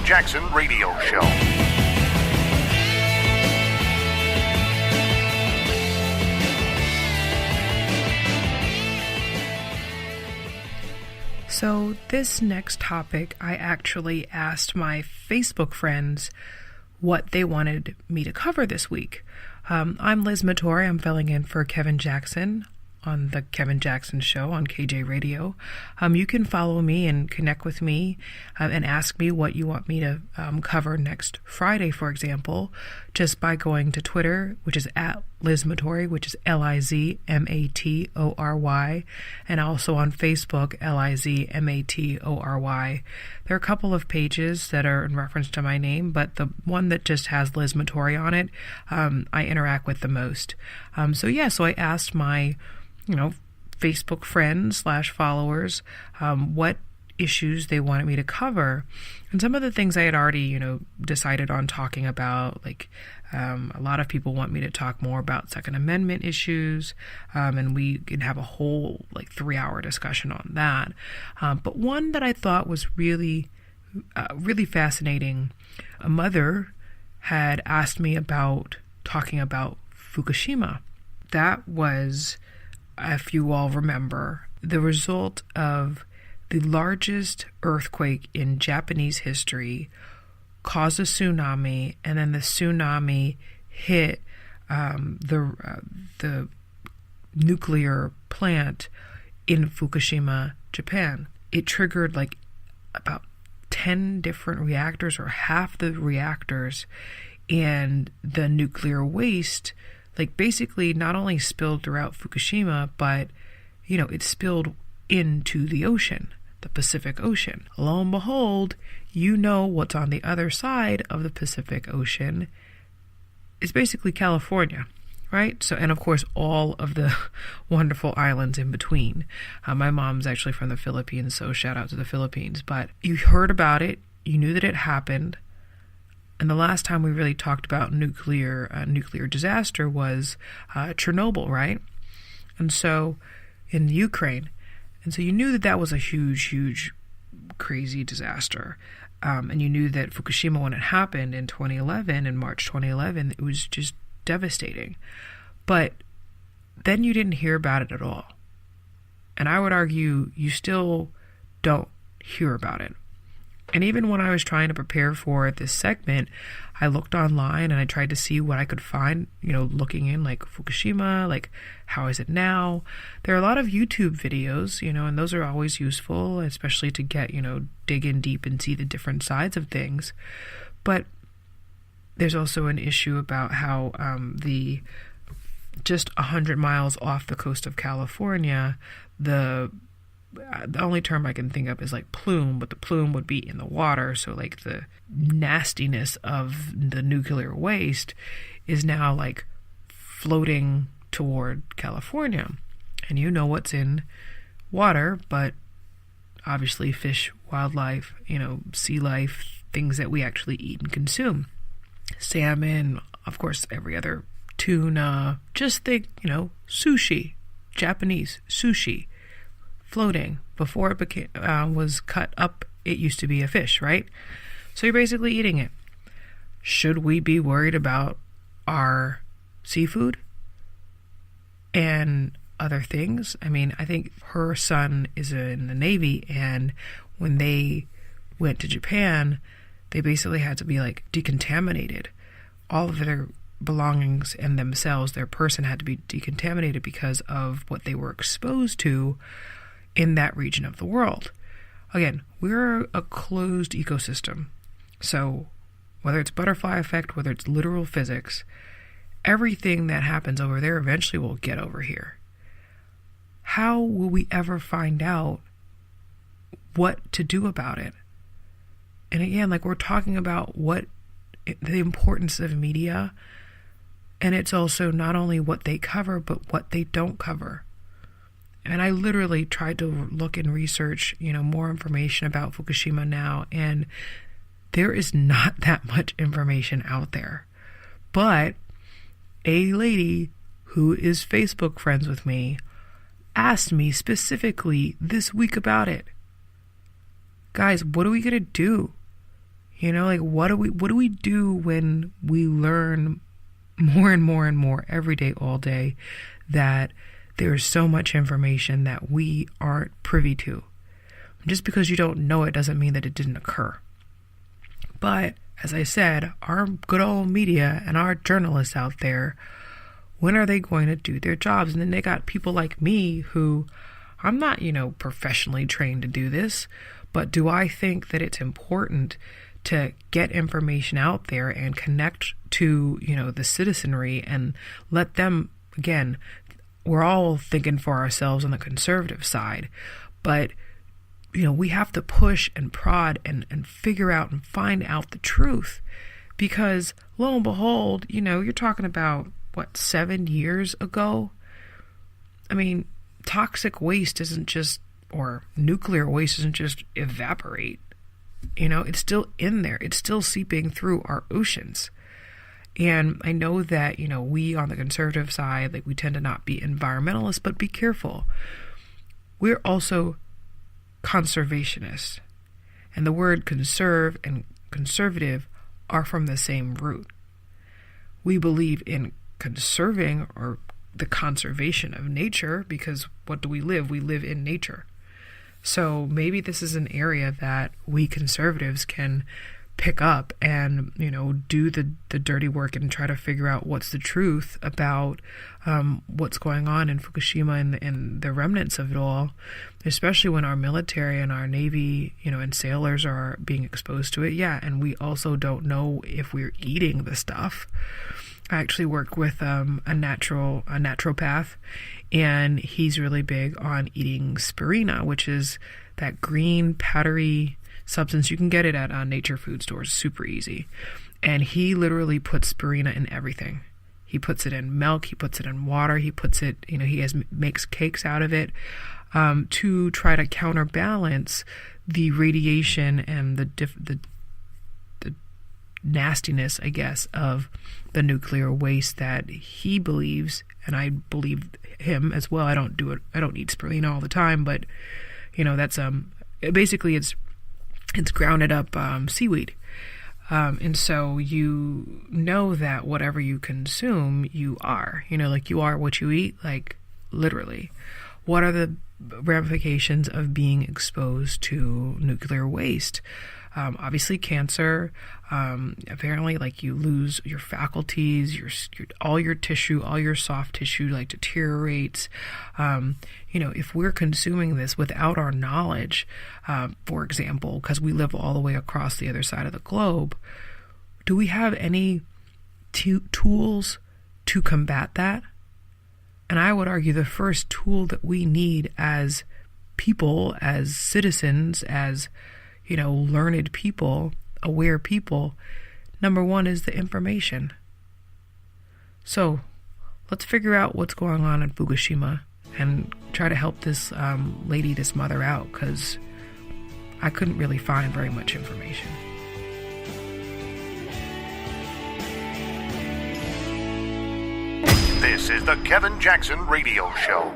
Jackson Radio Show. So this next topic, I actually asked my Facebook friends what they wanted me to cover this week. I'm Liz Matory. I'm filling in for Kevin Jackson on the Kevin Jackson Show on KJ Radio. You can follow me and connect with me and ask me what you want me to cover next Friday, for example, just by going to Twitter, which is at Liz Matory, which is LizMatory, and also on Facebook, LizMatory. There are a couple of pages that are in reference to my name, but the one that just has Liz Matory on it, I interact with the most. So I asked my Facebook friends / followers, what issues they wanted me to cover. And some of the things I had already, decided on talking about, like a lot of people want me to talk more about Second Amendment issues, and we can have a whole 3-hour discussion on that. But one that I thought was really fascinating, a mother had asked me about talking about Fukushima. That was, if you all remember, the result of the largest earthquake in Japanese history, caused a tsunami, and then the tsunami hit the nuclear plant in Fukushima, Japan. It triggered about 10 different reactors, or half the reactors, and the nuclear waste basically not only spilled throughout Fukushima, but, it spilled into the ocean, the Pacific Ocean. Lo and behold, what's on the other side of the Pacific Ocean is basically California, right? So, and of course, all of the wonderful islands in between. My mom's actually from the Philippines, so shout out to the Philippines. But you heard about it, you knew that it happened. And the last time we really talked about nuclear disaster was Chernobyl, right? And so in Ukraine. And so you knew that was a huge, crazy disaster. And you knew that Fukushima, when it happened in 2011, in March 2011, it was just devastating. But then you didn't hear about it at all. And I would argue you still don't hear about it. And even when I was trying to prepare for this segment, I looked online and I tried to see what I could find, looking in Fukushima, how is it now? There are a lot of YouTube videos, and those are always useful, especially to get, dig in deep and see the different sides of things. But there's also an issue about how just 100 miles off the coast of California, the only term I can think of is plume, but the plume would be in the water. So the nastiness of the nuclear waste is now floating toward California. And what's in water, but obviously fish, wildlife, sea life, things that we actually eat and consume. Salmon, of course, every other tuna, just think, sushi, Japanese sushi. Floating. Before it was cut up, it used to be a fish, right? So you're basically eating it. Should we be worried about our seafood and other things? I mean, I think her son is in the Navy, and when they went to Japan, they basically had to be decontaminated. All of their belongings and themselves, their person, had to be decontaminated because of what they were exposed to in that region of the world. Again, we're a closed ecosystem. So whether it's butterfly effect, whether it's literal physics, everything that happens over there eventually will get over here. How will we ever find out what to do about it? And again, we're talking about the importance of media, and it's also not only what they cover, but what they don't cover. And I literally tried to look and research, more information about Fukushima now, and there is not that much information out there. But a lady who is Facebook friends with me asked me specifically this week about it. Guys, what are we going to do? You know, like what do we do when we learn more and more and more every day, all day, that there's so much information that we aren't privy to? Just because you don't know it doesn't mean that it didn't occur. But as I said, our good old media and our journalists out there, when are they going to do their jobs? And then they got people like me who, I'm not, professionally trained to do this, but do I think that it's important to get information out there and connect to, the citizenry and let them, again, we're all thinking for ourselves on the conservative side, but we have to push and prod and figure out and find out the truth, because lo and behold, you're talking about 7 years ago. I mean, toxic waste or nuclear waste doesn't just evaporate. It's still in there. It's still seeping through our oceans. And I know that, we on the conservative side, we tend to not be environmentalists, but be careful. We're also conservationists. And the word conserve and conservative are from the same root. We believe in conserving or the conservation of nature, because what do we live? We live in nature. So maybe this is an area that we conservatives can pick up and, do the dirty work and try to figure out what's the truth about what's going on in Fukushima and the remnants of it all, especially when our military and our Navy, and sailors are being exposed to it. Yeah, and we also don't know if we're eating the stuff. I actually work with a naturopath, and he's really big on eating spirina, which is that green powdery substance. You can get it at nature food stores, super easy. And he literally puts spirina in everything. He puts it in milk, he puts it in water, he puts it, makes cakes out of it, to try to counterbalance the radiation and the nastiness, I guess, of the nuclear waste that he believes, and I believe him as well. I don't eat spirulina all the time, but that's basically it's grounded up seaweed, and so that whatever you consume, you are, you are what you eat, literally. What are the ramifications of being exposed to nuclear waste? Obviously cancer, apparently you lose your faculties, your all your tissue, all your soft tissue deteriorates. If we're consuming this without our knowledge, for example, because we live all the way across the other side of the globe, do we have any tools to combat that? And I would argue the first tool that we need as people, as citizens, as learned people, aware people, number one is the information. So let's figure out what's going on in Fukushima and try to help this this mother out, because I couldn't really find very much information. This is the Kevin Jackson Radio Show.